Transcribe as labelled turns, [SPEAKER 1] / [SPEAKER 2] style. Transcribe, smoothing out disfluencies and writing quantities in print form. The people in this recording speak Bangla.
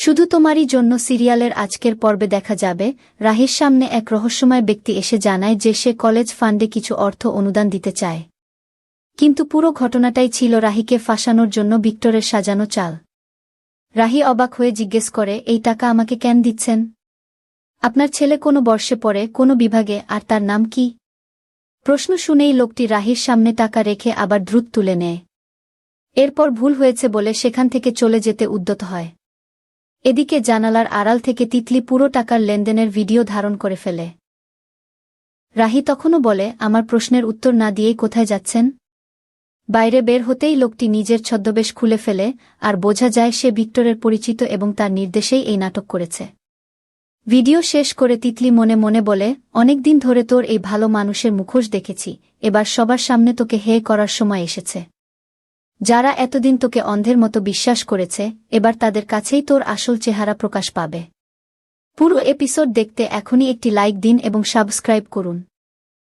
[SPEAKER 1] শুধু তোমারই জন্য সিরিয়ালের আজকের পর্বে দেখা যাবে রাহির সামনে এক রহস্যময় ব্যক্তি এসে জানায় যে সে কলেজ ফান্ডে কিছু অর্থ অনুদান দিতে চায়। কিন্তু পুরো ঘটনাটাই ছিল রাহিকে ফাঁসানোর জন্য ভিক্টরের সাজানো চাল। রাহি অবাক হয়ে জিজ্ঞেস করে, এই টাকা আমাকে কেন দিচ্ছেন? আপনার ছেলে কোনো বর্ষে পড়ে, কোনো বিভাগে, আর তার নাম কি? প্রশ্ন শুনেই লোকটি রাহির সামনে টাকা রেখে আবার দ্রুত তুলে নেয়। এরপর ভুল হয়েছে বলে সেখান থেকে চলে যেতে উদ্যত হয়। এদিকে জানালার আড়াল থেকে তিতলি পুরো টাকার লেনদেনের ভিডিও ধারণ করে ফেলে। রাহি তখনও বলে, আমার প্রশ্নের উত্তর না দিয়েই কোথায় যাচ্ছেন? বাইরে বের হতেই লোকটি নিজের ছদ্মবেশ খুলে ফেলে, আর বোঝা যায় সে ভিক্টরের পরিচিত এবং তার নির্দেশেই এই নাটক করেছে। ভিডিও শেষ করে তিতলি মনে মনে বলে, অনেকদিন ধরে তোর এই ভালো মানুষের মুখোশ দেখেছি, এবার সবার সামনে তোকে হে করার সময় এসেছে। যারা এতদিন তোকে অন্ধের মতো বিশ্বাস করেছে, এবার তাদের কাছেই তোর আসল চেহারা প্রকাশ পাবে। পুরো এপিসোড দেখতে এখনই একটি লাইক দিন এবং সাবস্ক্রাইব করুন।